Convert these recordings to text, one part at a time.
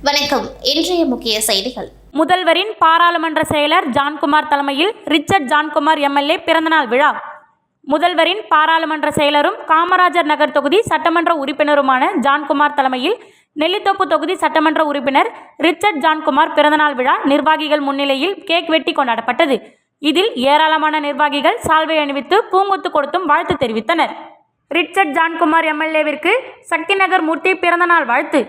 வணக்கம். இன்றைய முக்கிய செய்திகள். முதல்வரின் பாராளுமன்ற செயலர் ஜான்குமார் தலைமையில் ரிச்சர்ட் ஜான்குமார் எம்எல்ஏ பிறந்தநாள் விழா. முதல்வரின் பாராளுமன்ற செயலரும் காமராஜர் நகர் தொகுதி சட்டமன்ற உறுப்பினருமான ஜான்குமார் தலைமையில் நெல்லித்தோப்பு தொகுதி சட்டமன்ற உறுப்பினர் ரிச்சர்ட் ஜான்குமார் பிறந்தநாள் விழா நிர்வாகிகள் முன்னிலையில் கேக் வெட்டி கொண்டாடப்பட்டது. இதில் ஏராளமான நிர்வாகிகள் சால்வை அணிவித்து பூங்கொத்து கொடுத்தும் வாழ்த்து தெரிவித்தனர். ரிச்சர்ட் ஜான்குமார் எம்எல்ஏவிற்கு சக்திநகர் மூர்த்தி பிறந்தநாள் வாழ்த்து.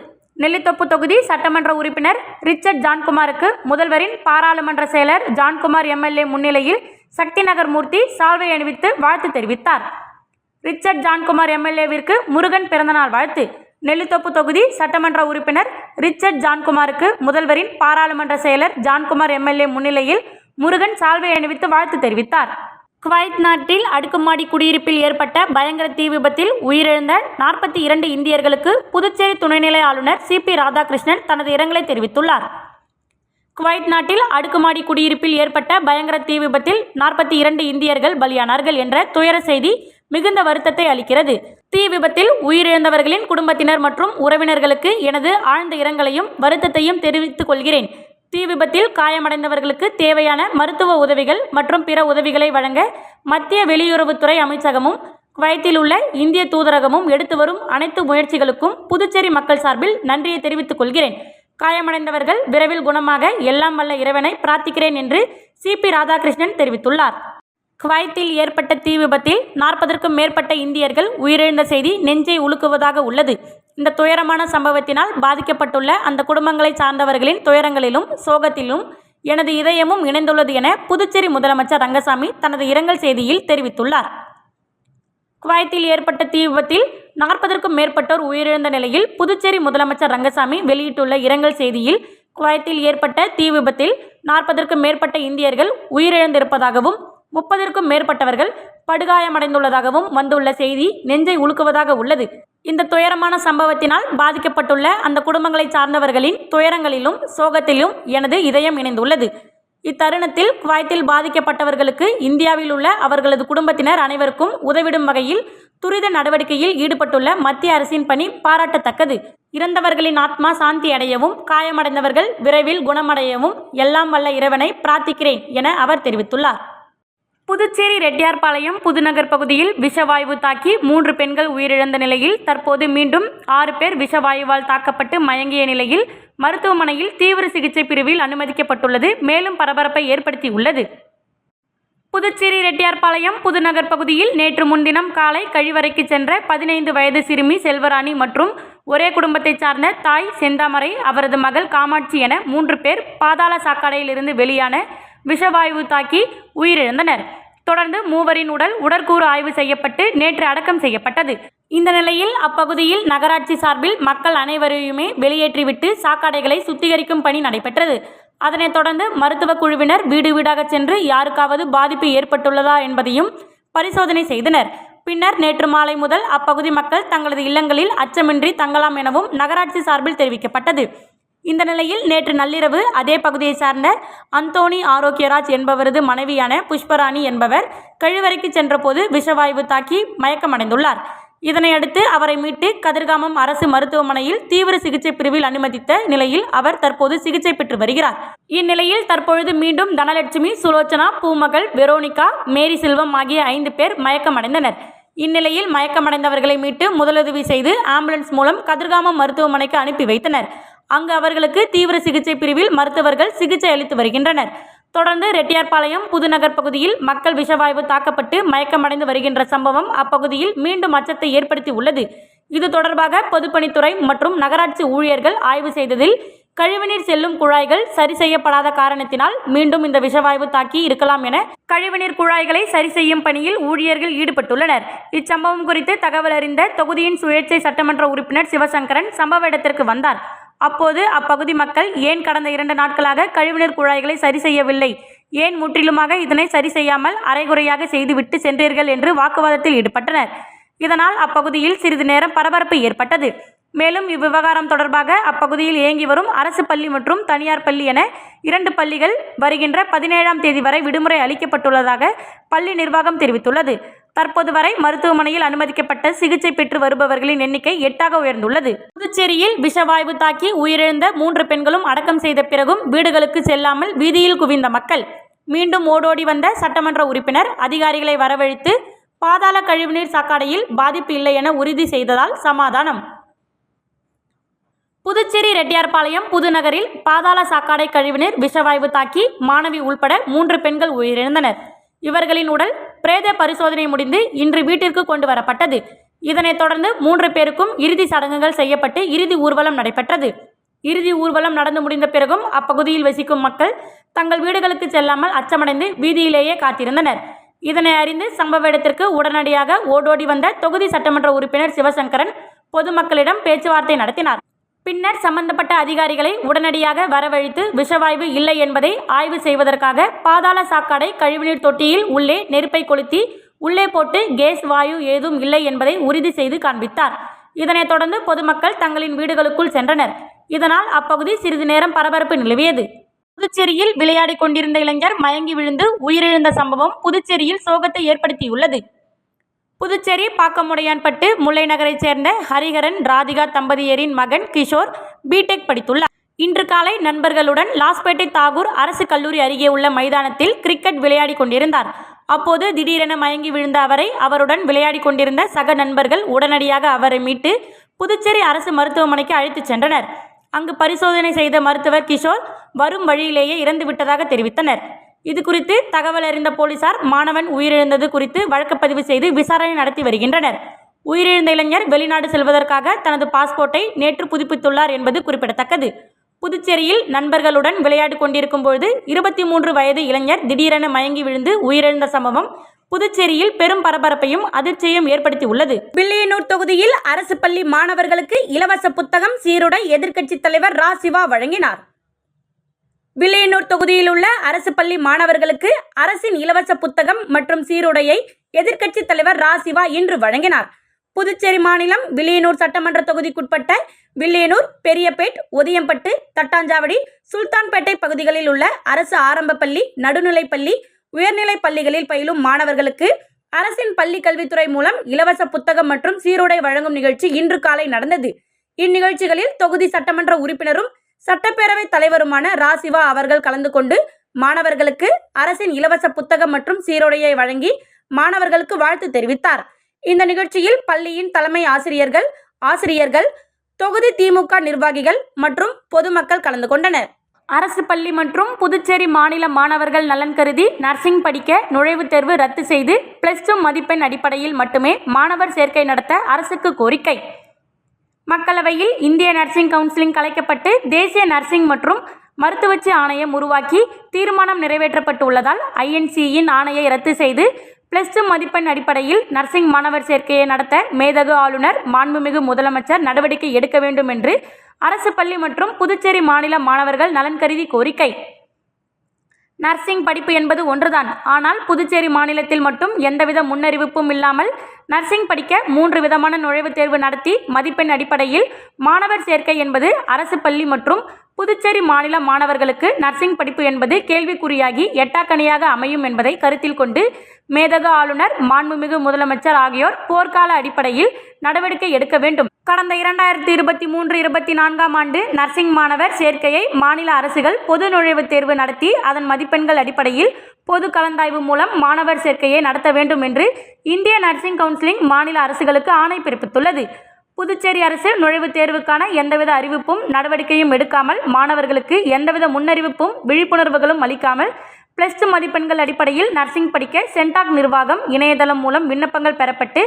நெல்லித்தோப்பு தொகுதி சட்டமன்ற உறுப்பினர் ரிச்சர்ட் ஜான்குமாருக்கு முதல்வரின் பாராளுமன்ற செயலர் ஜான்குமார் எம்எல்ஏ முன்னிலையில் சக்திநகர் மூர்த்தி சால்வை அணிவித்து வாழ்த்து தெரிவித்தார். ரிச்சர்ட் ஜான்குமார் எம்எல்ஏவிற்கு முருகன் பிறந்தநாள் வாழ்த்து. நெல்லித்தோப்பு தொகுதி சட்டமன்ற உறுப்பினர் ரிச்சர்ட் ஜான்குமாருக்கு முதல்வரின் பாராளுமன்ற செயலர் ஜான்குமார் எம்எல்ஏ முன்னிலையில் முருகன் சால்வை அணிவித்து வாழ்த்து தெரிவித்தார். குவைத் நாட்டில் அடுக்குமாடி குடியிருப்பில் ஏற்பட்ட பயங்கர தீ விபத்தில் உயிரிழந்த 42 இந்தியர்களுக்கு புதுச்சேரி துணைநிலை ஆளுநர் CP ராதாகிருஷ்ணன் தனது இரங்கலை தெரிவித்துள்ளார். குவைத் நாட்டில் அடுக்குமாடி குடியிருப்பில் ஏற்பட்ட பயங்கர தீ விபத்தில் 42 இந்தியர்கள் பலியானார்கள் என்ற துயர செய்தி மிகுந்த வருத்தத்தை அளிக்கிறது. தீ விபத்தில் உயிரிழந்தவர்களின் குடும்பத்தினர் மற்றும் உறவினர்களுக்கு எனது ஆழ்ந்த இரங்கலையும் வருத்தத்தையும் தெரிவித்துக் கொள்கிறேன். தீ விபத்தில் காயமடைந்தவர்களுக்கு தேவையான மருத்துவ உதவிகள் மற்றும் பிற உதவிகளை வழங்க மத்திய வெளியுறவுத்துறை அமைச்சகமும் குவைத்தில் உள்ள இந்திய தூதரகமும் எடுத்து வரும் அனைத்து முயற்சிகளுக்கும் புதுச்சேரி மக்கள் சார்பில் நன்றியை தெரிவித்துக் கொள்கிறேன். காயமடைந்தவர்கள் விரைவில் குணமாக எல்லாம் வல்ல இறைவனை பிரார்த்திக்கிறேன் என்று CP ராதாகிருஷ்ணன் தெரிவித்துள்ளார். குவைத்தில் ஏற்பட்ட தீ விபத்தில் 40க்கும் மேற்பட்ட இந்தியர்கள் உயிரிழந்த செய்தி நெஞ்சை உலுக்குவதாக உள்ளது. இந்த துயரமான சம்பவத்தினால் பாதிக்கப்பட்டுள்ள அந்த குடும்பங்களை சார்ந்தவர்களின் துயரங்களிலும் சோகத்திலும் எனது இதயமும் இணைந்துள்ளது என புதுச்சேரி முதலமைச்சர் ரங்கசாமி தனது இரங்கல் செய்தியில் தெரிவித்துள்ளார். குவைத்தில் ஏற்பட்ட தீ விபத்தில் 40க்கும் மேற்பட்டோர் உயிரிழந்த நிலையில் புதுச்சேரி முதலமைச்சர் ரங்கசாமி வெளியிட்டுள்ள இரங்கல் செய்தியில் குவைத்தில் ஏற்பட்ட தீ விபத்தில் 40க்கும் மேற்பட்ட இந்தியர்கள் உயிரிழந்திருப்பதாகவும் 30க்கும் மேற்பட்டவர்கள் படுகாயமடைந்துள்ளதாகவும் வந்துள்ள செய்தி நெஞ்சை உலுக்குவதாக உள்ளது. இந்த துயரமான சம்பவத்தினால் பாதிக்கப்பட்டுள்ள அந்த குடும்பங்களை சார்ந்தவர்களின் துயரங்களிலும் சோகத்திலும் எனது இதயம் இணைந்துள்ளது. இத்தருணத்தில் குவைத்தில் பாதிக்கப்பட்டவர்களுக்கு இந்தியாவில் உள்ள அவர்களது குடும்பத்தினர் அனைவருக்கும் உதவிடும் வகையில் துரித நடவடிக்கையில் ஈடுபட்டுள்ள மத்திய அரசின் பணி பாராட்டத்தக்கது. இறந்தவர்களின் ஆத்மா சாந்தி அடையவும் காயமடைந்தவர்கள் விரைவில் குணமடையவும் எல்லாம் வல்ல இறைவனை பிரார்த்திக்கிறேன் என அவர் தெரிவித்துள்ளார். புதுச்சேரி ரெட்டியார்பாளையம் புதுநகர் பகுதியில் விஷவாயு தாக்கி 3 பெண்கள் உயிரிழந்த நிலையில் தற்போது மீண்டும் 6 பேர் விஷவாயுவால் தாக்கப்பட்டு மயங்கிய நிலையில் மருத்துவமனையில் தீவிர சிகிச்சை பிரிவில் அனுமதிக்கப்பட்டுள்ளது மேலும் பரபரப்பை ஏற்படுத்தியுள்ளது. புதுச்சேரி ரெட்டியார்பாளையம் புதுநகர் பகுதியில் நேற்று முன்தினம் காலை கழிவறைக்கு சென்ற 15 வயது சிறுமி செல்வராணி மற்றும் ஒரே குடும்பத்தைச் சார்ந்த தாய் செந்தாமரை அவரது மகள் காமாட்சி என 3 பேர் பாதாள சாக்கடையில் இருந்து வெளியான விஷவாயு தாக்கி உயிரிழந்தனர். தொடர்ந்து மூவரின் உடல் உடற்கூறு ஆய்வு செய்யப்பட்டு நேற்று அடக்கம் செய்யப்பட்டது. இந்த நிலையில் அப்பகுதியில் நகராட்சி சார்பில் மக்கள் அனைவரையுமே வெளியேற்றிவிட்டு சாக்கடைகளை சுத்திகரிக்கும் பணி நடைபெற்றது. அதனைத் தொடர்ந்து மருத்துவ குழுவினர் வீடு வீடாக சென்று யாருக்காவது பாதிப்பு ஏற்பட்டுள்ளதா என்பதையும் பரிசோதனை செய்தனர். பின்னர் நேற்று மாலை முதல் அப்பகுதி மக்கள் தங்களது இல்லங்களில் அச்சமின்றி தங்கலாம் எனவும் நகராட்சி சார்பில் தெரிவிக்கப்பட்டது. இந்த நிலையில் நேற்று நள்ளிரவு அதே பகுதியை சார்ந்த அந்தோணி ஆரோக்கியராஜ் என்பவரது மனைவியான புஷ்பராணி என்பவர் கழிவறைக்கு சென்றபோது விஷவாயு தாக்கி மயக்கமடைந்துள்ளார். இதனையடுத்து அவரை மீட்டு கதிர்காமம் அரசு மருத்துவமனையில் தீவிர சிகிச்சை பிரிவில் அனுமதித்த நிலையில் அவர் தற்போது சிகிச்சை பெற்று வருகிறார். இந்நிலையில் தற்பொழுது மீண்டும் தனலட்சுமி, சுலோச்சனா, பூமகள், வெரோனிகா, மேரி செல்வம் ஆகிய 5 பேர் மயக்கமடைந்தனர். இந்நிலையில் மயக்கமடைந்தவர்களை மீட்டு முதலுதவி செய்து ஆம்புலன்ஸ் மூலம் கதிர்காமம் மருத்துவமனைக்கு அனுப்பி வைத்தனர். அங்கு அவர்களுக்கு தீவிர சிகிச்சை பிரிவில் மருத்துவர்கள் சிகிச்சை அளித்து வருகின்றனர். தொடர்ந்து ரெட்டியார்பாளையம் புதுநகர் பகுதியில் மக்கள் விஷவாயு தாக்கப்பட்டு மயக்கமடைந்து வருகின்ற சம்பவம் அப்பகுதியில் மீண்டும் அச்சத்தை ஏற்படுத்தி உள்ளது. இது தொடர்பாக பொதுப்பணித்துறை மற்றும் நகராட்சி ஊழியர்கள் ஆய்வு செய்ததில் கழிவுநீர் செல்லும் குழாய்கள் சரி செய்யப்படாத காரணத்தினால் மீண்டும் இந்த விஷவாயு தாக்கி இருக்கலாம் என கழிவுநீர் குழாய்களை சரி செய்யும் பணியில் ஊழியர்கள் ஈடுபட்டுள்ளனர். இச்சம்பவம் குறித்து தகவல் அறிந்த தொகுதியின் சுயேட்சை சட்டமன்ற உறுப்பினர் சிவசங்கரன் சம்பவ இடத்திற்கு வந்தார். அப்போது அப்பகுதி மக்கள் ஏன் கடந்த 2 நாட்களாக கழிவுநீர் குழாய்களை சரி செய்யவில்லை, ஏன் முற்றிலுமாக இதனை சரி செய்யாமல் அரைகுறையாக செய்துவிட்டு சென்றீர்கள் என்று வாக்குவாதத்தில் ஈடுபட்டனர். இதனால் அப்பகுதியில் சிறிது நேரம் பரபரப்பு ஏற்பட்டது. மேலும் இவ்விவகாரம் தொடர்பாக அப்பகுதியில் இயங்கி வரும் அரசு பள்ளி மற்றும் தனியார் பள்ளி என 2 பள்ளிகள் வருகின்ற 17ஆம் தேதி வரை விடுமுறை அளிக்கப்பட்டுள்ளதாக பள்ளி நிர்வாகம் தெரிவித்துள்ளது. தற்போது வரை மருத்துவமனையில் அனுமதிக்கப்பட்ட சிகிச்சை பெற்று வருபவர்களின் எண்ணிக்கை 8ஆக உயர்ந்துள்ளது. புதுச்சேரியில் விஷவாயு தாக்கி உயிரிழந்த 3 பெண்களும் அடக்கம் செய்த பிறகும் வீடுகளுக்கு செல்லாமல் வீதியில் குவிந்த மக்கள். மீண்டும் ஓடோடி வந்த சட்டமன்ற உறுப்பினர் அதிகாரிகளை வரவழைத்து பாதாள கழிவுநீர் சாக்கடையில் பாதிப்பு இல்லை என உறுதி செய்ததால் சமாதானம். புதுச்சேரி ரெட்டியார்பாளையம் புதுநகரில் பாதாள சாக்கடை கழிவுநீர் விஷவாயு தாக்கி மாணவி உள்பட 3 பெண்கள் உயிரிழந்தனர். இவர்களின் உடல் பிரேத பரிசோதனை முடிந்து இன்று வீட்டிற்கு கொண்டு வரப்பட்டது. இதனைத் தொடர்ந்து 3 பேருக்கும் இறுதி சடங்குகள் செய்யப்பட்டு இறுதி ஊர்வலம் நடைபெற்றது. இறுதி ஊர்வலம் நடந்து முடிந்த பிறகும் அப்பகுதியில் வசிக்கும் மக்கள் தங்கள் வீடுகளுக்கு செல்லாமல் அச்சமடைந்து வீதியிலேயே காத்திருந்தனர். இதனை அறிந்து சம்பவ இடத்திற்கு உடனடியாக ஓடோடி வந்த தொகுதி சட்டமன்ற உறுப்பினர் சிவசங்கரன் பொதுமக்களிடம் பேச்சுவார்த்தை நடத்தினார். பின்னர் சம்பந்தப்பட்ட அதிகாரிகளை உடனடியாக வரவழைத்து விஷவாயு இல்லை என்பதை ஆய்வு செய்வதற்காக பாதாள சாக்கடை கழிவுநீர் தொட்டியில் உள்ளே நெருப்பை கொளுத்தி உள்ளே போட்டு கேஸ் வாயு ஏதும் இல்லை என்பதை உறுதி செய்து காண்பித்தார். இதனைத் தொடர்ந்து பொதுமக்கள் தங்களின் வீடுகளுக்குள் சென்றனர். இதனால் அப்பகுதி சிறிது நேரம் பரபரப்பு நிலவியது. புதுச்சேரியில் விளையாடிக் கொண்டிருந்த இளைஞர் மயங்கி விழுந்து உயிரிழந்த சம்பவம் புதுச்சேரியில் சோகத்தை ஏற்படுத்தியுள்ளது. புதுச்சேரி பாக்கமுடையான்பட்டு முல்லை நகரைச் சேர்ந்த ஹரிஹரன் ராதிகா தம்பதியரின் மகன் கிஷோர் பிடெக் படித்துள்ளார். இன்று காலை நண்பர்களுடன் லாஸ்பேட்டை தாகூர் அரசு கல்லூரி அருகே உள்ள மைதானத்தில் கிரிக்கெட் விளையாடி கொண்டிருந்தார். அப்போது திடீரென மயங்கி விழுந்த அவரை அவருடன் விளையாடி கொண்டிருந்த சக நண்பர்கள் உடனடியாக அவரை மீட்டு புதுச்சேரி அரசு மருத்துவமனைக்கு அழைத்துச் சென்றனர். அங்கு பரிசோதனை செய்த மருத்துவர் கிஷோர் வரும் வழியிலேயே இறந்துவிட்டதாக தெரிவித்தனர். இதுகுறித்து தகவல் அறிந்த போலீசார் மாணவன் உயிரிழந்தது குறித்து வழக்கு பதிவு செய்து விசாரணை நடத்தி வருகின்றனர். உயிரிழந்த இளைஞர் வெளிநாடு செல்வதற்காக தனது பாஸ்போர்ட்டை நேற்று புதுப்பித்துள்ளார் என்பது குறிப்பிடத்தக்கது. புதுச்சேரியில் நண்பர்களுடன் விளையாடி கொண்டிருக்கும் பொழுது 23 வயது இளைஞர் திடீரென மயங்கி விழுந்து உயிரிழந்த சம்பவம் புதுச்சேரியில் பெரும் பரபரப்பையும் அதிர்ச்சியையும் ஏற்படுத்தியுள்ளது. வில்லியனூர் தொகுதியில் அரசு பள்ளி மாணவர்களுக்கு இலவச புத்தகம் சீருடை எதிர்க்கட்சித் தலைவர் ரா. சிவா வழங்கினார். வில்லியனூர் தொகுதியில் உள்ள அரசு பள்ளி மாணவர்களுக்கு அரசின் இலவச புத்தகம் மற்றும் சீருடையை எதிர்க்கட்சித் தலைவர் ரா. சிவா இன்று வழங்கினார். புதுச்சேரி மாநிலம் வில்லியனூர் சட்டமன்ற தொகுதிக்குட்பட்ட வில்லியனூர், பெரியபேட், ஒதியம்பட்டு, தட்டாஞ்சாவடி, சுல்தான்பேட்டை பகுதிகளில் உள்ள அரசு ஆரம்ப பள்ளி, நடுநிலைப்பள்ளி, உயர்நிலைப் பள்ளிகளில் பயிலும் மாணவர்களுக்கு அரசின் பள்ளி கல்வித்துறை மூலம் இலவச புத்தகம் மற்றும் சீருடை வழங்கும் நிகழ்ச்சி இன்று காலை நடந்தது. இந்நிகழ்ச்சிகளில் தொகுதி சட்டமன்ற உறுப்பினரும் சட்டப்பேரவை தலைவருமான ரா. சிவா அவர்கள் கலந்து கொண்டு மாணவர்களுக்கு அரசின் இலவச புத்தகம் மற்றும் சீருடையை வழங்கி மாணவர்களுக்கு வாழ்த்து தெரிவித்தார். இந்த நிகழ்ச்சியில் பள்ளியின் தலைமை ஆசிரியர்கள், தொகுதி திமுக நிர்வாகிகள் மற்றும் பொதுமக்கள் கலந்து கொண்டனர். அரசு பள்ளி மற்றும் புதுச்சேரி மாநில மாணவர்கள் நலன் கருதி நர்சிங் படிக்க நுழைவுத் தேர்வு ரத்து செய்து +2 மதிப்பெண் அடிப்படையில் மட்டுமே மாணவர் சேர்க்கை நடத்த அரசுக்கு கோரிக்கை. மக்களவையில் இந்திய நர்சிங் கவுன்சில் கலைக்கப்பட்டு தேசிய நர்சிங் மற்றும் மருத்துவச்சி ஆணையம் உருவாக்கி தீர்மானம் நிறைவேற்றப்பட்டுள்ளதால் INC-யின் ஆணையை ரத்து செய்து +2 மதிப்பெண் அடிப்படையில் நர்சிங் மாணவர் சேர்க்கையை நடத்த மேதகு ஆளுநர், மாண்புமிகு முதலமைச்சர் நடவடிக்கை எடுக்க வேண்டும் என்று அரசு பள்ளி மற்றும் புதுச்சேரி மாநில மாணவர்கள் நலன் கருதி கோரிக்கை. நர்சிங் படிப்பு என்பது ஒன்றுதான். ஆனால் புதுச்சேரி மாநிலத்தில் மட்டும் எந்தவித முன்னறிவிப்பும் இல்லாமல் நர்சிங் படிக்க 3 விதமான நுழைவுத் தேர்வு நடத்தி மதிப்பெண் அடிப்படையில் மாணவர் சேர்க்கை என்பது அரசு பள்ளி மற்றும் புதுச்சேரி மாநில மாணவர்களுக்கு நர்சிங் படிப்பு என்பது கேள்விக்குறியாகி எட்டாக்கனியாக அமையும் என்பதை கருத்தில் கொண்டு மேதகு ஆளுநர், மாண்புமிகு முதலமைச்சர் ஆகியோர் போர்க்கால அடிப்படையில் நடவடிக்கை எடுக்க வேண்டும். கடந்த 2023-24ஆம் ஆண்டு நர்சிங் மாணவர் சேர்க்கையை மாநில அரசுகள் பொது நுழைவுத் தேர்வு நடத்தி அதன் மதிப்பெண்கள் அடிப்படையில் பொது கலந்தாய்வு மூலம் மாணவர் சேர்க்கையை நடத்த வேண்டும் என்று இந்திய நர்சிங் கவுன்சில் மாநில அரசுகளுக்கு ஆணை பிறப்பித்துள்ளது. புதுச்சேரி அரசு நுழைவுத் தேர்வுக்கான எந்தவித அறிவிப்பும் நடவடிக்கையும் எடுக்காமல் மாணவர்களுக்கு எந்தவித முன்னறிவிப்பும் விழிப்புணர்வுகளும் அளிக்காமல் +2 மதிப்பெண்கள் அடிப்படையில் நர்சிங் படிக்க சென்டாக் நிர்வாகம் இணையதளம் மூலம் விண்ணப்பங்கள் பெறப்பட்டு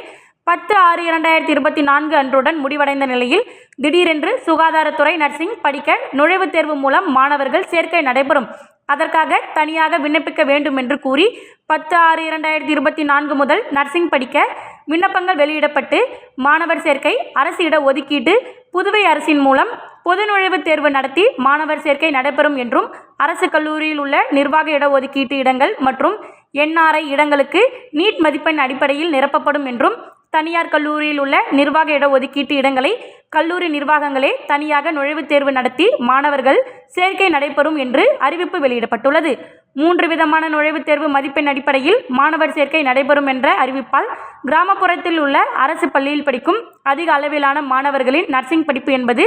10/6/2024 அன்றுடன் முடிவடைந்த நிலையில் திடீரென்று சுகாதாரத்துறை நர்சிங் படிக்க நுழைவுத் தேர்வு மூலம் மாணவர்கள் சேர்க்கை நடைபெறும். அதற்காக தனியாக விண்ணப்பிக்க வேண்டும் என்று கூறி 10/6/2024 முதல் நர்சிங் படிக்க விண்ணப்பங்கள் வெளியிடப்பட்டு மாணவர் சேர்க்கை, அரசு இட ஒதுக்கீட்டு, புதுவை அரசின் மூலம் பொது நுழைவுத் தேர்வு நடத்தி மாணவர் சேர்க்கை நடைபெறும் என்றும் அரசு கல்லூரியில் உள்ள நிர்வாக இடஒதுக்கீட்டு இடங்கள் மற்றும் NRI இடங்களுக்கு நீட் மதிப்பெண் அடிப்படையில் நிரப்பப்படும் என்றும் தனியார் கல்லூரியில் உள்ள நிர்வாக இடஒதுக்கீட்டு இடங்களை கல்லூரி நிர்வாகங்களே தனியாக நுழைவுத் தேர்வு நடத்தி மாணவர்கள் சேர்க்கை நடைபெறும் என்று அறிவிப்பு வெளியிடப்பட்டுள்ளது. 3 விதமான நுழைவுத் தேர்வு மதிப்பெண் அடிப்படையில் மாணவர் சேர்க்கை நடைபெறும் என்ற அறிவிப்பால் கிராமப்புறத்தில் உள்ள அரசு பள்ளியில் படிக்கும் அதிக அளவிலான மாணவர்களின் நர்சிங் படிப்பு என்பது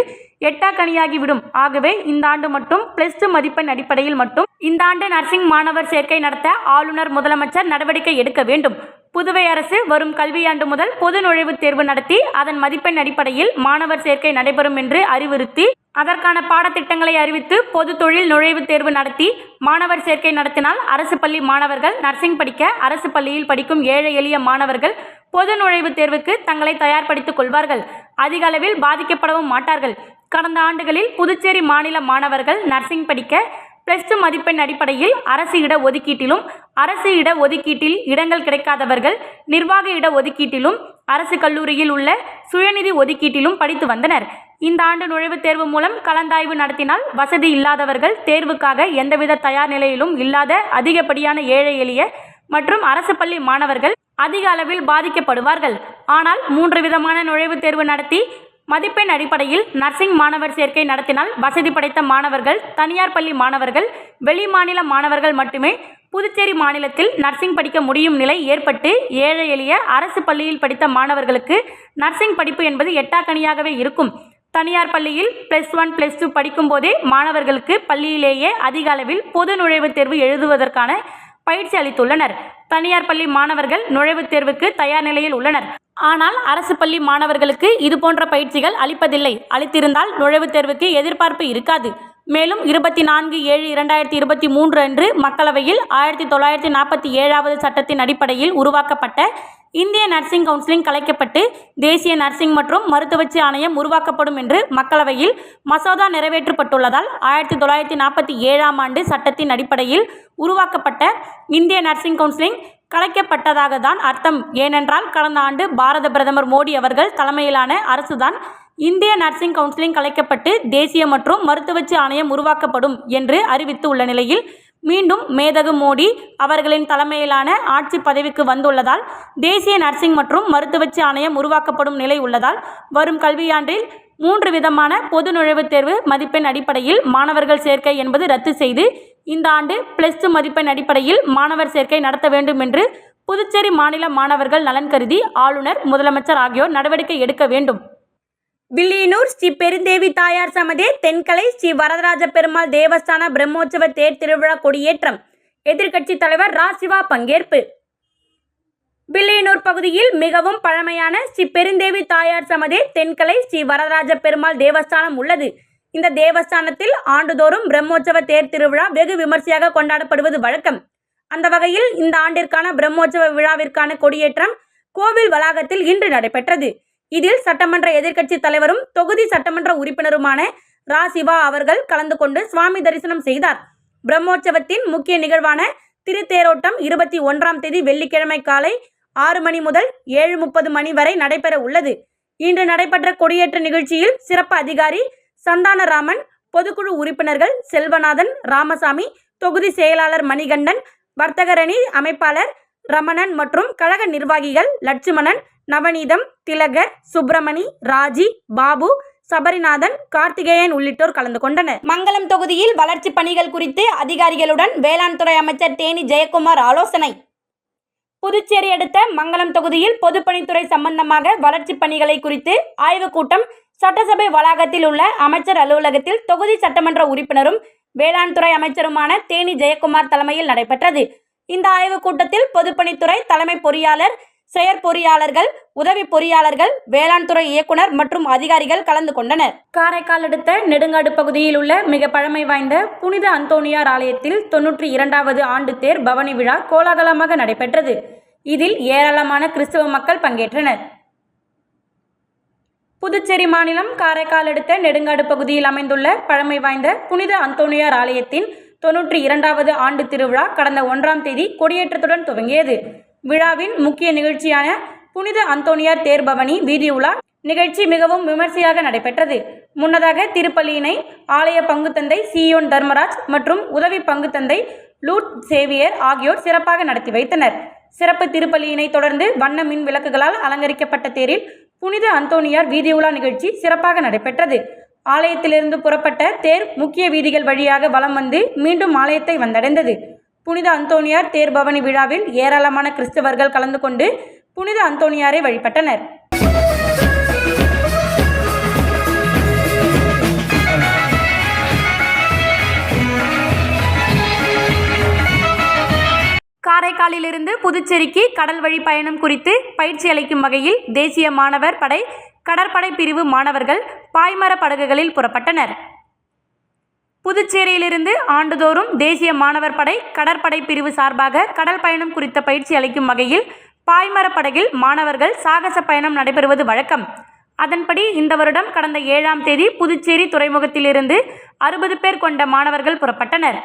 எட்டாக்கனியாகிவிடும். ஆகவே இந்த ஆண்டு மட்டும் +2 மதிப்பெண் அடிப்படையில் மட்டும் இந்த ஆண்டு நர்சிங் மாணவர் சேர்க்கை நடத்த ஆளுநர், முதலமைச்சர் நடவடிக்கை எடுக்க வேண்டும். புதுவை அரசு வரும் கல்வியாண்டு முதல் பொது நுழைவுத் தேர்வு நடத்தி அதன் மதிப்பெண் அடிப்படையில் மாணவர் சேர்க்கை நடைபெறும் என்று அறிவுறுத்தி அதற்கான பாடத்திட்டங்களை அறிவித்து பொது தொழில் நுழைவுத் தேர்வு நடத்தி மாணவர் சேர்க்கை நடத்தினால் அரசு பள்ளி மாணவர்கள் நர்சிங் படிக்க அரசு பள்ளியில் படிக்கும் ஏழை எளிய மாணவர்கள் பொது நுழைவுத் தேர்வுக்கு தங்களை தயார்படுத்திக் கொள்வார்கள். அதிக அளவில் பாதிக்கப்படவும் மாட்டார்கள். கடந்த ஆண்டுகளில் புதுச்சேரி மாநில மாணவர்கள் நர்சிங் படிக்க +2 மதிப்பெண் அடிப்படையில் அரசு இட ஒதுக்கீட்டிலும், அரசு இட ஒதுக்கீட்டில் இடங்கள் கிடைக்காதவர்கள் நிர்வாக இட ஒதுக்கீட்டிலும், அரசு கல்லூரியில் உள்ள சுயநிதி ஒதுக்கீட்டிலும் படித்து வந்தனர். இந்த ஆண்டு நுழைவுத் தேர்வு மூலம் கலந்தாய்வு நடத்தினால் வசதி இல்லாதவர்கள், தேர்வுக்காக எந்தவித தயார் நிலையிலும் இல்லாத அதிகப்படியான ஏழை எளிய மற்றும் அரசு பள்ளி மாணவர்கள் அதிக அளவில் பாதிக்கப்படுவார்கள். ஆனால் 3 விதமான நுழைவுத் தேர்வு நடத்தி மதிப்பெண் அடிப்படையில் நர்சிங் மாணவர் சேர்க்கை நடத்தினால் வசதி படைத்த மாணவர்கள், தனியார் பள்ளி மாணவர்கள், வெளி மாநில மாணவர்கள் மட்டுமே புதுச்சேரி மாநிலத்தில் நர்சிங் படிக்க முடியும் நிலை ஏற்பட்டு ஏழை எளிய அரசு பள்ளியில் படித்த மாணவர்களுக்கு நர்சிங் படிப்பு என்பது எட்டாக்கனியாகவே இருக்கும். தனியார் பள்ளியில் +1, +2 படிக்கும் போதே மாணவர்களுக்கு பள்ளியிலேயே அதிக அளவில் பொது நுழைவுத் தேர்வு எழுதுவதற்கான பயிற்சி அளித்துள்ளனர். தனியார் பள்ளி மாணவர்கள் நுழைவுத் தேர்வுக்கு தயார் நிலையில் உள்ளனர். ஆனால் அரசு பள்ளி மாணவர்களுக்கு இதுபோன்ற பயிற்சிகள் அளிப்பதில்லை. அளித்திருந்தால் நுழைவுத் தேர்வுக்கு எதிர்பார்ப்பு இருக்காது. மேலும் 24/7/2023 அன்று மக்களவையில் 1947வது சட்டத்தின் அடிப்படையில் உருவாக்கப்பட்ட இந்திய நர்சிங் கவுன்சிலிங் கலைக்கப்பட்டு தேசிய நர்சிங் மற்றும் மருத்துவச்சி ஆணையம் உருவாக்கப்படும் என்று மக்களவையில் மசோதா நிறைவேற்றப்பட்டுள்ளதால் 1947ஆம் ஆண்டு சட்டத்தின் அடிப்படையில் உருவாக்கப்பட்ட இந்திய நர்சிங் கவுன்சிலிங் கலைக்கப்பட்டதாக தான் அர்த்தம். ஏனென்றால் கடந்த ஆண்டு பாரத பிரதமர் மோடி அவர்கள் தலைமையிலான அரசுதான் இந்திய நர்சிங் கவுன்சிலிங் கலைக்கப்பட்டு தேசிய மற்றும் மருத்துவச்சி ஆணையம் உருவாக்கப்படும் என்று அறிவித்து உள்ள நிலையில் மீண்டும் மேதகு மோடி அவர்களின் தலைமையிலான ஆட்சி பதவிக்கு வந்துள்ளதால் தேசிய நர்சிங் மற்றும் மருத்துவச்சி ஆணையம் உருவாக்கப்படும் நிலை உள்ளதால் வரும் கல்வியாண்டில் 3 விதமான பொது நுழைவுத் தேர்வு மதிப்பெண் அடிப்படையில் மாணவர்கள் சேர்க்கை என்பது ரத்து செய்து இந்த ஆண்டு +2 மதிப்பெண் அடிப்படையில் மாணவர் சேர்க்கை நடத்த வேண்டும் என்று புதுச்சேரி மாநில மாணவர்கள் நலன் கருதி ஆளுநர், முதலமைச்சர் ஆகியோர் நடவடிக்கை எடுக்க வேண்டும். வில்லியனூர் ஸ்ரீ பெருந்தேவி தாயார் சமதே தென்கலை ஸ்ரீ வரதராஜ பெருமாள் தேவஸ்தான பிரம்மோற்சவ தேர் திருவிழா கொடியேற்றம். எதிர்க்கட்சி தலைவர் ரா. சிவா பங்கேற்பு. வில்லியனூர் பகுதியில் மிகவும் பழமையான ஸ்ரீ பெருந்தேவி தாயார் சமதே தென்கலை ஸ்ரீ வரதராஜ பெருமாள் தேவஸ்தானம் உள்ளது. இந்த தேவஸ்தானத்தில் ஆண்டுதோறும் பிரம்மோற்சவ தேர் திருவிழா வெகு விமர்சையாக கொண்டாடப்படுவது வழக்கம். அந்த வகையில் இந்த ஆண்டிற்கான பிரம்மோற்சவ விழாவிற்கான கொடியேற்றம் கோவில் வளாகத்தில் இன்று நடைபெற்றது. இதில் சட்டமன்ற எதிர்க்கட்சி தலைவரும் தொகுதி சட்டமன்ற உறுப்பினருமான ரா. சிவா அவர்கள் கலந்து கொண்டு சுவாமி தரிசனம் செய்தார். பிரம்மோற்சவத்தின் முக்கிய நிகழ்வான திருத்தேரோட்டம் 21ஆம் தேதி வெள்ளிக்கிழமை காலை 6 மணி முதல் 7:30 மணி வரை நடைபெற உள்ளது. இன்று நடைபெற்ற கொடியேற்ற நிகழ்ச்சியில் சிறப்பு அதிகாரி சந்தானராமன், பொதுக்குழு உறுப்பினர்கள் செல்வநாதன், ராமசாமி, தொகுதி செயலாளர் மணிகண்டன், வர்த்தகரணி அமைப்பாளர் ரமணன் மற்றும் கழக நிர்வாகிகள் லட்சுமணன், நவநீதம், திலகர், சுப்பிரமணி, ராஜி, பாபு, சபரிநாதன், கார்த்திகேயன் உள்ளிட்டோர் கலந்து கொண்டனர். மங்கலம் தொகுதியில் வளர்ச்சி பணிகள் குறித்து அதிகாரிகளுடன் வேளாண் துறை அமைச்சர் தேனி ஜெயக்குமார் ஆலோசனை. புதுச்சேரி அடுத்த மங்கலம் தொகுதியில் பொதுப்பணித்துறை சம்பந்தமாக வளர்ச்சி பணிகளை குறித்து ஆய்வுக் கூட்டம் சட்டசபை வளாகத்தில் உள்ள அமைச்சர் அலுவலகத்தில் தொகுதி சட்டமன்ற உறுப்பினரும் வேளாண் துறை அமைச்சருமான தேனி ஜெயக்குமார் தலைமையில் நடைபெற்றது. இந்த ஆய்வுக் கூட்டத்தில் பொதுப்பணித்துறை தலைமை பொறியாளர், செயற்பொறியாளர்கள், உதவி பொறியாளர்கள், வேளாண் துறை இயக்குனர் மற்றும் அதிகாரிகள் கலந்து கொண்டனர். காரைக்கால் அடுத்த நெடுங்காடு பகுதியில் உள்ள மிக பழமை வாய்ந்த புனித அந்தோணியார் ஆலயத்தில் 92வது ஆண்டு தேர் பவனி விழா கோலாகலமாக நடைபெற்றது. இதில் ஏராளமான கிறிஸ்தவ மக்கள் பங்கேற்றனர். புதுச்சேரி மாநிலம் காரைக்கால் அடுத்த நெடுங்காடு பகுதியில் அமைந்துள்ள பழமை வாய்ந்த புனித அந்தோணியார் ஆலயத்தின் 92வது ஆண்டு திருவிழா கடந்த 1ஆம் தேதி கொடியேற்றத்துடன் துவங்கியது. விழாவின் முக்கிய நிகழ்ச்சியான புனித அந்தோணியார் தேர் பவனி வீதி உலா நிகழ்ச்சி மிகவும் விமர்சையாக நடைபெற்றது. முன்னதாக திருப்பலியினை ஆலய பங்குத்தந்தை சியோன் தர்மராஜ் மற்றும் உதவி பங்குத்தந்தை லூட் சேவியர் ஆகியோர் சிறப்பாக நடத்தி வைத்தனர். சிறப்பு திருப்பலியினை தொடர்ந்து வண்ண மின் விளக்குகளால் அலங்கரிக்கப்பட்ட தேரில் புனித அந்தோணியார் வீதி உலா நிகழ்ச்சி சிறப்பாக நடைபெற்றது. ஆலயத்திலிருந்து புறப்பட்ட தேர் முக்கிய வீதிகள் வழியாக வலம் வந்து மீண்டும் ஆலயத்தை வந்தடைந்தது. புனித அந்தோணியார் தேர் பவனி விழாவில் ஏராளமான கிறிஸ்தவர்கள் கலந்து கொண்டு புனித அந்தோணியாரை வழிபட்டனர். காரைக்காலிலிருந்து புதுச்சேரிக்கு கடல் வழி பயணம் குறித்து பயிற்சி அளிக்கும் வகையில் தேசிய மாணவர் படை கடற்படை பிரிவு மாணவர்கள் பாய்மர படகுகளில் புறப்பட்டனர். புதுச்சேரியிலிருந்து ஆண்டுதோறும் தேசிய மாணவர் படை கடற்படை பிரிவு சார்பாக கடல் பயணம் குறித்த பயிற்சி அளிக்கும் வகையில் பாய்மர படகில் மாணவர்கள் சாகச பயணம் நடைபெறுவது வழக்கம். அதன்படி இந்த வருடம் கடந்த 7ஆம் தேதி புதுச்சேரி துறைமுகத்திலிருந்து 60 பேர் கொண்ட மாணவர்கள் புறப்பட்டனர்.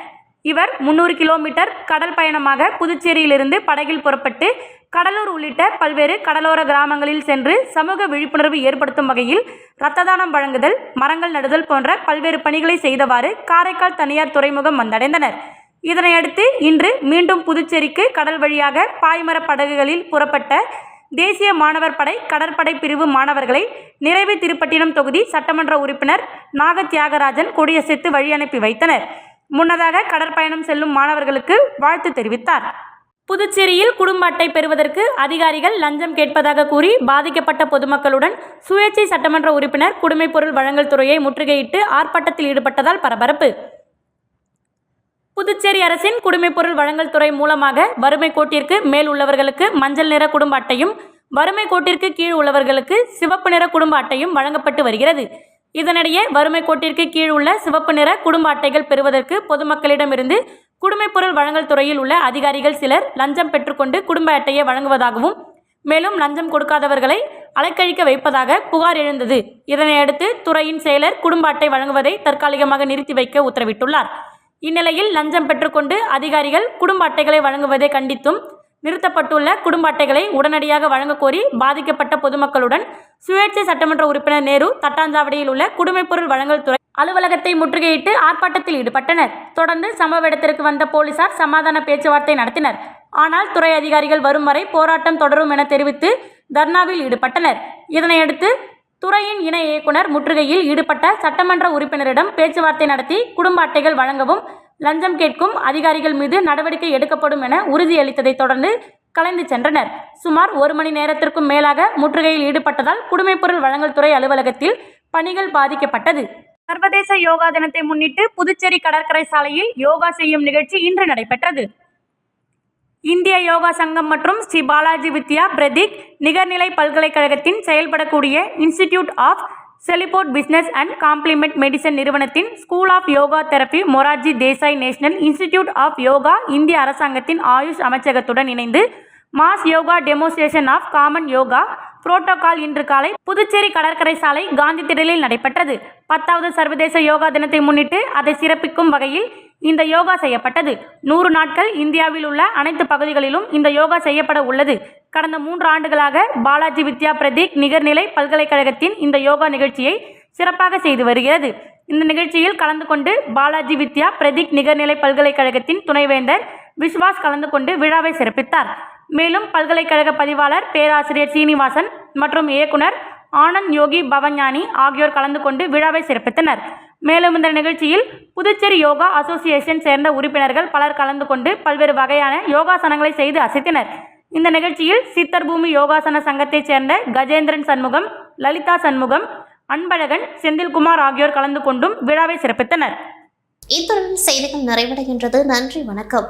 இவர் 300 கிலோமீட்டர் கடல் பயணமாக புதுச்சேரியிலிருந்து படகில் புறப்பட்டு கடலூர் உள்ளிட்ட பல்வேறு கடலோர கிராமங்களில் சென்று சமூக விழிப்புணர்வு ஏற்படுத்தும் வகையில் இரத்த தானம் வழங்குதல், மரங்கள் நடுதல் போன்ற பல்வேறு பணிகளை செய்தவாறு காரைக்கால் தனியார் துறைமுகம் வந்தடைந்தனர். இதனையடுத்து இன்று மீண்டும் புதுச்சேரிக்கு கடல் வழியாக பாய்மர படகுகளில் புறப்பட்ட தேசிய மாணவர் படை கடற்படை பிரிவு மாணவர்களை நிறைவு திருப்பட்டினம் தொகுதி சட்டமன்ற உறுப்பினர் நாகத்தியாகராஜன் கொடியசைத்து வழி அனுப்பி வைத்தனர். முன்னதாக கடற்பயணம் செல்லும் மாணவர்களுக்கு வாழ்த்து தெரிவித்தார். புதுச்சேரியில் குடும்ப அட்டை பெறுவதற்கு அதிகாரிகள் லஞ்சம் கேட்பதாக கூறி பாதிக்கப்பட்ட பொதுமக்களுடன் சுயேட்சை சட்டமன்ற உறுப்பினர் குடிமைப்பொருள் வழங்கல் துறையை முற்றுகையிட்டு ஆர்ப்பாட்டத்தில் ஈடுபட்டதால் பரபரப்பு. புதுச்சேரி அரசின் குடிமைப்பொருள் வழங்கல் துறை மூலமாக வறுமை கோட்டிற்கு மேல் உள்ளவர்களுக்கு மஞ்சள் நிற குடும்ப அட்டையும், வறுமை கோட்டிற்கு கீழ் உள்ளவர்களுக்கு சிவப்பு நிற குடும்ப அட்டையும் வழங்கப்பட்டு வருகிறது. இதனிடையே வறுமை கோட்டிற்கு கீழ் உள்ள சிவப்பு நிற குடும்ப அட்டைகள் பெறுவதற்கு பொதுமக்களிடமிருந்து குடிமைப்பொருள் வழங்கல் துறையில் உள்ள அதிகாரிகள் சிலர் லஞ்சம் பெற்றுக்கொண்டு குடும்ப அட்டையை வழங்குவதாகவும், மேலும் லஞ்சம் கொடுக்காதவர்களை அலைக்கழிக்க வைப்பதாக புகார் எழுந்தது. இதனையடுத்து துறையின் செயலர் குடும்ப அட்டை வழங்குவதை தற்காலிகமாக நிறுத்தி வைக்க உத்தரவிட்டுள்ளார். இந்நிலையில் லஞ்சம் பெற்றுக்கொண்டு அதிகாரிகள் குடும்ப அட்டைகளை வழங்குவதை கண்டித்தும் நிறுத்தப்பட்டுள்ள குடும்ப அட்டைகளை உடனடியாக வழங்க கோரி பாதிக்கப்பட்ட பொதுமக்களுடன் சுயேட்சை சட்டமன்ற உறுப்பினர் நேரு தட்டாஞ்சாவடியில் உள்ள குடிமைப்பொருள் வழங்கல் துறை அலுவலகத்தை முற்றுகையிட்டு ஆர்ப்பாட்டத்தில் ஈடுபட்டனர். தொடர்ந்து சம்பவ இடத்திற்கு வந்த போலீசார் சமாதான பேச்சுவார்த்தை நடத்தினர். ஆனால் துறை அதிகாரிகள் வரும் வரை போராட்டம் தொடரும் என தெரிவித்து தர்ணாவில் ஈடுபட்டனர். இதனையடுத்து துறையின் இணை இயக்குனர் முற்றுகையில் ஈடுபட்ட சட்டமன்ற உறுப்பினரிடம் பேச்சுவார்த்தை நடத்தி குடும்ப அட்டைகள் வழங்கவும் லஞ்சம் கேட்கும் அதிகாரிகள் மீது நடவடிக்கை எடுக்கப்படும் என உறுதியளித்ததை தொடர்ந்து கலைந்து சென்றனர். சுமார் 1 மணி நேரத்திற்கும் மேலாக முற்றுகையில் ஈடுபட்டதால் குடிமைப்பொருள் வழங்கல் துறை அலுவலகத்தில் பணிகள் பாதிக்கப்பட்டது. சர்வதேச யோகா தினத்தை முன்னிட்டு புதுச்சேரி கடற்கரை சாலையில் யோகா செய்யும் நிகழ்ச்சி இன்று நடைபெற்றது. இந்திய யோகா சங்கம் மற்றும் ஸ்ரீ பாலாஜி வித்யா பிரதீக் நிகர்நிலை பல்கலைக்கழகத்தின் செயல்படக்கூடிய இன்ஸ்டிடியூட் ஆஃப் செலிபோர்ட் பிசினஸ் அண்ட் காம்ப்ளிமெண்ட் மெடிசன் நிறுவனத்தின் school of yoga therapy Morarji Desai national institute of yoga இந்திய அரசாங்கத்தின் ஆயுஷ் அமைச்சகத்துடன் இணைந்து mass yoga demonstration of common yoga protocol இன்று காலை புதுச்சேரி கடற்கரை சாலை காந்தி திடலில் நடைபெற்றது. 10வது சர்வதேச யோகா தினத்தை முன்னிட்டு அதை சிறப்பிக்கும் வகையில் இந்த யோகா செய்யப்பட்டது. 100 நாட்கள் இந்தியாவில் உள்ள அனைத்து பகுதிகளிலும் இந்த யோகா செய்யப்பட உள்ளது. கடந்த 3 ஆண்டுகளாக பாலாஜி வித்யா பிரதீக் நிகர்நிலை பல்கலைக்கழகத்தின் இந்த யோகா நிகழ்ச்சியை சிறப்பாக செய்து வருகிறது. இந்த நிகழ்ச்சியில் கலந்து கொண்டு பாலாஜி வித்யா பிரதீக் நிகர்நிலை பல்கலைக்கழகத்தின் துணைவேந்தர் விஸ்வாஸ் கலந்து கொண்டு விழாவை சிறப்பித்தார். மேலும் பல்கலைக்கழக பதிவாளர் பேராசிரியர் சீனிவாசன் மற்றும் இயக்குனர் ஆனந்த் யோகி பவஞானி ஆகியோர் கலந்து கொண்டு விழாவை சிறப்பித்தனர். மேலும் இந்த நிகழ்ச்சியில் புதுச்சேரி யோகா அசோசியேஷன் சேர்ந்த உறுப்பினர்கள் பலர் கலந்து கொண்டு பல்வேறு வகையான யோகாசனங்களை செய்து அசைத்தனர். இந்த நிகழ்ச்சியில் சித்தர் பூமி யோகாசன சங்கத்தைச் சேர்ந்த கஜேந்திரன் சண்முகம், லலிதா சண்முகம், அன்பழகன், செந்தில்குமார் ஆகியோர் கலந்து கொண்டும் விழாவை சிறப்பித்தனர். இத்துடன் செய்திகள் நிறைவடைகின்றது. நன்றி, வணக்கம்.